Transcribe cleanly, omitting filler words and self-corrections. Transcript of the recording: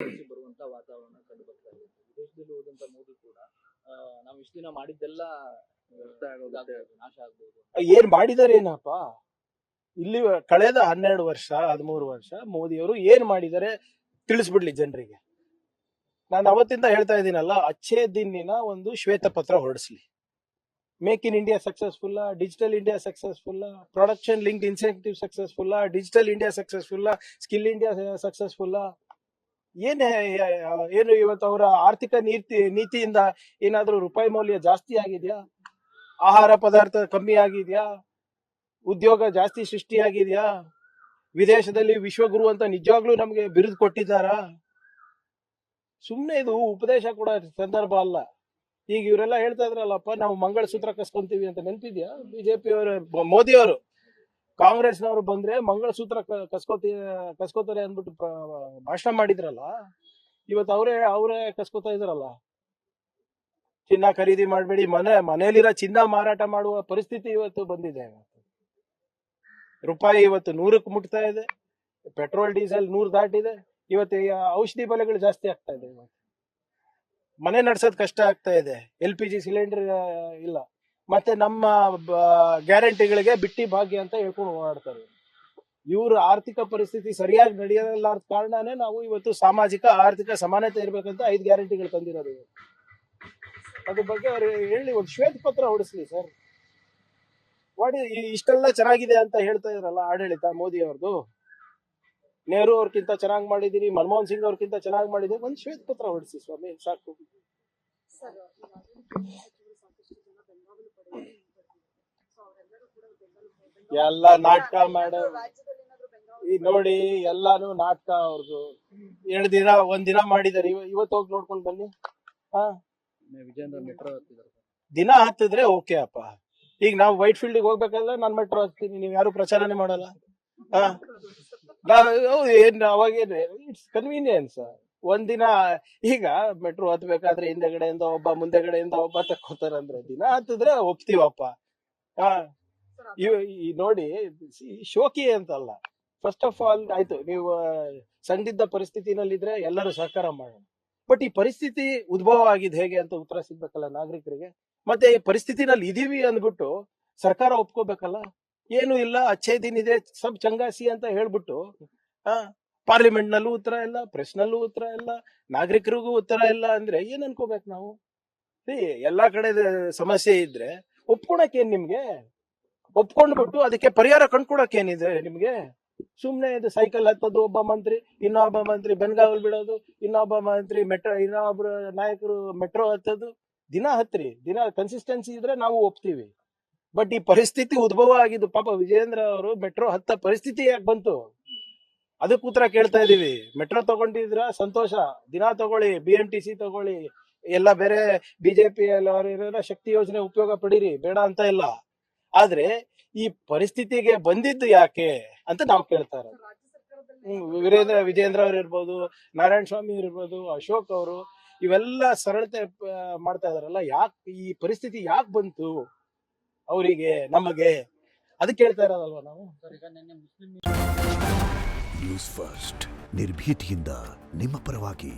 ಬರುವಂತ ವಾತಾವರಣ ಕಂಡು ಬರ್ತಾ ಇದೆ. ವಿದೇಶದಲ್ಲಿ ಹೋದಂತ ಮೋದಿ ಕೂಡ ನಾವು ಇಷ್ಟು ದಿನ ಮಾಡಿದ್ದೆಲ್ಲ ನಾಶ ಆಗ್ಬೋದು. ಏನ್ ಮಾಡಿದಾರೆ ಏನಪ್ಪ ಇಲ್ಲಿ ಕಳೆದ 12 ವರ್ಷ 13 ವರ್ಷ ಮೋದಿಯವರು ಏನ್ ಮಾಡಿದ್ದಾರೆ ತಿಳಿಸ್ಬಿಡ್ಲಿ ಜನರಿಗೆ. ನಾನು ಅವತ್ತಿಂದ ಹೇಳ್ತಾ ಇದ್ದೀನಲ್ಲ, ಅಚ್ಚೇ ದಿನಿನ ಒಂದು ಶ್ವೇತ ಪತ್ರ ಹೊರಡಿಸ್ಲಿ. ಮೇಕ್ ಇನ್ ಇಂಡಿಯಾ ಸಕ್ಸಸ್ಫುಲ್ಲ, ಡಿಜಿಟಲ್ ಇಂಡಿಯಾ ಸಕ್ಸಸ್ಫುಲ್ಲ, ಪ್ರೊಡಕ್ಷನ್ ಲಿಂಕ್ ಇನ್ಸೆಂಟಿವ್ ಸಕ್ಸಸ್ಫುಲ್ಲ, ಡಿಜಿಟಲ್ ಇಂಡಿಯಾ ಸಕ್ಸಸ್ಫುಲ್ಲ, ಸ್ಕಿಲ್ ಇಂಡಿಯಾ ಸಕ್ಸಸ್ಫುಲ್ಲ. ಏನು ಇವತ್ತು ಅವರ ಆರ್ಥಿಕ ನೀತಿಯಿಂದ ಏನಾದ್ರೂ ರೂಪಾಯಿ ಮೌಲ್ಯ ಜಾಸ್ತಿ ಆಗಿದೆಯಾ? ಆಹಾರ ಪದಾರ್ಥ ಕಮ್ಮಿ ಆಗಿದೆಯಾ? ಉದ್ಯೋಗ ಜಾಸ್ತಿ ಸೃಷ್ಟಿಯಾಗಿದೆಯಾ? ವಿದೇಶದಲ್ಲಿ ವಿಶ್ವಗುರು ಅಂತ ನಿಜವಾಗ್ಲೂ ನಮ್ಗೆ ಬಿರುದು ಕೊಟ್ಟಿದ್ದಾರಾ? ಸುಮ್ನೆ ಇದು ಉಪದೇಶ ಕೂಡ ಸಂದರ್ಭ ಅಲ್ಲ. ಈಗ ಇವರೆಲ್ಲ ಹೇಳ್ತಾ ಇದ್ರಲ್ಲಪ್ಪ, ನಾವು ಮಂಗಳಸೂತ್ರ ಕಸ್ಕೊಂತೀವಿ ಅಂತ, ನೆನಪಿದ್ಯಾ? ಬಿಜೆಪಿ ಅವರು, ಮೋದಿ ಅವರು, ಕಾಂಗ್ರೆಸ್ನವರು ಬಂದ್ರೆ ಮಂಗಳಸೂತ್ರ ಕಸ್ಕೋತಾರೆ ಅಂದ್ಬಿಟ್ಟು ಭಾಷಣ ಮಾಡಿದ್ರಲ್ಲ. ಇವತ್ತು ಅವರೇ ಕಸ್ಕೋತಾ ಇದ್ರಲ್ಲ. ಚಿನ್ನ ಖರೀದಿ ಮಾಡಬೇಡಿ, ಮನೆಯಲ್ಲಿರೋ ಚಿನ್ನ ಮಾರಾಟ ಮಾಡುವ ಪರಿಸ್ಥಿತಿ ಇವತ್ತು ಬಂದಿದೆ. ರೂಪಾಯಿ ಇವತ್ತು 100ಕ್ಕೆ ಮುಟ್ತಾ ಇದೆ. ಪೆಟ್ರೋಲ್ ಡೀಸೆಲ್ 100 ದಾಟಿದೆ. ಇವತ್ತು ಔಷಧಿ ಬೆಲೆಗಳು ಜಾಸ್ತಿ ಆಗ್ತಾ ಇದೆ. ಮನೆ ನಡ್ಸೋದ್ ಕಷ್ಟ ಆಗ್ತಾ ಇದೆ. LPG ಸಿಲಿಂಡರ್ ಇಲ್ಲ. ಮತ್ತೆ ನಮ್ಮ ಗ್ಯಾರಂಟಿಗಳಿಗೆ ಬಿಟ್ಟಿ ಭಾಗ್ಯ ಅಂತ ಹೇಳ್ಕೊಂಡು ಓಡಾಡ್ತಾರೆ. ಇವ್ರ ಆರ್ಥಿಕ ಪರಿಸ್ಥಿತಿ ಸರಿಯಾಗಿ ನಡೆಯಲಾರದ ಕಾರಣನೇ ನಾವು ಇವತ್ತು ಸಾಮಾಜಿಕ ಆರ್ಥಿಕ ಸಮಾನತೆ ಇರ್ಬೇಕಂತ 5 ಗ್ಯಾರಂಟಿಗಳು ತಂದಿರೋದು. ಅದ್ರ ಬಗ್ಗೆ ಅವ್ರು ಹೇಳಿ ಒಂದು ಶ್ವೇತ ಪತ್ರ ಹೊಡಿಸ್ಲಿ ಸರ್. ಇಷ್ಟೆಲ್ಲ ಚೆನ್ನಾಗಿದೆ ಅಂತ ಹೇಳ್ತಾ ಇದ್ರಲ್ಲ ಆಡಳಿತ ಮೋದಿ ಅವ್ರದ್ದು. ನೆಹರು ಅವ್ರಕ್ಕಿಂತ ಚೆನ್ನಾಗಿ ಮಾಡಿದಿರಿ, ಮನಮೋಹನ್ ಸಿಂಗ್ ಅವ್ರಕ್ಕಿಂತ ಚೆನ್ನಾಗಿ ಮಾಡಿದಿರಿ, ಒಂದು ಶ್ವೇತ ಪತ್ರ ಹೊಡಿಸಿ ಸ್ವಾಮಿ, ಸಾಕು. ಎಲ್ಲ ನಾಟಕ ಮಾಡೋ ನೋಡಿ, ಎಲ್ಲಾನು ನಾಟಕ ಅವ್ರದ್ದು. 2 ದಿನ 1 ದಿನ ಮಾಡಿದಾರೆ. ಇವತ್ತು ಹೋಗಿ ನೋಡ್ಕೊಂಡು ಬನ್ನಿ. ವಿಜೇಂದ್ರ ಮೆಟ್ರೋ ಹತ್ತಿದ್ದಾರೆ. ದಿನ ಹತ್ತಿದ್ರೆ ಓಕೆ ಅಪ್ಪ. ಈಗ ನಾವು ವೈಟ್ ಫೀಲ್ಡ್ ಹೋಗ್ಬೇಕಾದ್ರೆ ನಾನು ಮೆಟ್ರೋ ಹತ್ತೀನಿ, ನೀವ್ ಯಾರು ಪ್ರಚಾರನೇ ಮಾಡಲ್ಲ. ಏನ್ ಅವಾಗೇನು ಇಟ್ಸ್ ಕನ್ವೀನಿಯನ್ಸ್. 1 ದಿನ ಈಗ ಮೆಟ್ರೋ ಹತ್ಬೇಕಾದ್ರೆ ಹಿಂದೆಗಡೆಯಿಂದ ಒಬ್ಬ ಮುಂದೆಗಡೆಯಿಂದ ಒಬ್ಬ ತಕ್ಕೋತಾರಂದ್ರೆ ದಿನ ಹತ್ತಿದ್ರೆ ಒಪ್ತೀವಪ್ಪ. ನೋಡಿ, ಶೋಕಿ ಅಂತಲ್ಲ. ಫಸ್ಟ್ ಆಫ್ ಆಲ್ ಆಯ್ತು, ನೀವು ಸಂದಿಗ್ಧ ಪರಿಸ್ಥಿತಿನಲ್ಲಿದ್ರೆ ಎಲ್ಲರೂ ಸಹಕಾರ ಮಾಡೋಣ. ಬಟ್ ಈ ಪರಿಸ್ಥಿತಿ ಉದ್ಭವ ಆಗಿದೆ ಹೇಗೆ ಅಂತ ಉತ್ತರ ಸಿಗ್ಬೇಕಲ್ಲ ನಾಗರಿಕರಿಗೆ. ಮತ್ತೆ ಈ ಪರಿಸ್ಥಿತಿನಲ್ಲಿ ಇದೀವಿ ಅಂದ್ಬಿಟ್ಟು ಸರ್ಕಾರ ಒಪ್ಕೋಬೇಕಲ್ಲ. ಏನು ಇಲ್ಲ, ಅಚ್ಚೇ ದಿನ ಇದೆ, ಸಬ್ ಚಂಗಾಸಿ ಅಂತ ಹೇಳ್ಬಿಟ್ಟು ಪಾರ್ಲಿಮೆಂಟ್ ನಲ್ಲೂ ಉತ್ತರ ಇಲ್ಲ, ಪ್ರೆಸ್ ನಲ್ಲೂ ಉತ್ತರ ಇಲ್ಲ, ನಾಗರಿಕರಿಗೂ ಉತ್ತರ ಇಲ್ಲ ಅಂದ್ರೆ ಏನ್ ಅನ್ಕೋಬೇಕು ನಾವು? ಎಲ್ಲಾ ಕಡೆ ಸಮಸ್ಯೆ ಇದ್ರೆ ಒಪ್ಕೊಳಕ್ ನಿಮ್ಗೆ? ಒಪ್ಕೊಂಡ್ಬಿಟ್ಟು ಅದಕ್ಕೆ ಪರಿಹಾರ ಕಂಡ್ಕೊಳಕ್ ಏನಿದೆ ನಿಮ್ಗೆ? ಸುಮ್ನೆ ಇದು ಸೈಕಲ್ ಹತ್ತೋದು, ಒಬ್ಬ ಮಂತ್ರಿ ಇನ್ನೊಬ್ಬ ಮಂತ್ರಿ ಬೆನ್ಗಾವಲ್ ಬಿಡೋದು, ಇನ್ನೊಬ್ಬ ಮಂತ್ರಿ ಇನ್ನೊಬ್ರು ನಾಯಕರು ಮೆಟ್ರೋ ಹತ್ತೋದು. ದಿನ ಹತ್ರಿ, ದಿನ ಕನ್ಸಿಸ್ಟೆನ್ಸಿ ಇದ್ರೆ ನಾವು ಒಪ್ತೀವಿ. ಬಟ್ ಈ ಪರಿಸ್ಥಿತಿ ಉದ್ಭವ ಆಗಿದ್ದು ಪಾಪ ವಿಜೇಂದ್ರ ಅವರು ಮೆಟ್ರೋ ಹತ್ತ ಪರಿಸ್ಥಿತಿ ಯಾಕೆ ಬಂತು ಅದಕ್ಕೆ ಉತ್ತರ ಕೇಳ್ತಾ ಇದೀವಿ. ಮೆಟ್ರೋ ತಗೊಂಡಿದ್ರ ಸಂತೋಷ, ದಿನ ತಗೊಳ್ಳಿ, BMTC ತಗೊಳ್ಳಿ, ಎಲ್ಲ ಬೇರೆ ಬಿಜೆಪಿ ಶಕ್ತಿ ಯೋಜನೆ ಉಪಯೋಗ ಪಡೀರಿ, ಬೇಡ ಅಂತ ಇಲ್ಲ. ಆದ್ರೆ ಈ ಪರಿಸ್ಥಿತಿಗೆ ಬಂದಿದ್ದು ಯಾಕೆ ಅಂತ ನಾವು ಕೇಳ್ತಾ ಇರೋದು. ವಿಜೇಂದ್ರ ಅವ್ರು ಇರ್ಬೋದು, ನಾರಾಯಣ ಸ್ವಾಮಿ ಇರ್ಬೋದು, ಅಶೋಕ್ ಅವರು, ಇವೆಲ್ಲ ಸರಳತೆ ಮಾಡ್ತಾ ಇದಾರಲ್ಲ. ಯಾಕೆ ಈ ಪರಿಸ್ಥಿತಿ ಯಾಕೆ ಬಂತು ಅವರಿಗೆ, ನಮಗೆ, ಅದಕ್ಕೆ ಕೇಳ್ತಾ ಇರೋದಲ್ವಾ ನಾವು. ನ್ಯೂಸ್ ಫಸ್ಟ್, ನಿರ್ಭೀತಿಯಿಂದ ನಿಮ್ಮ ಪರವಾಗಿ.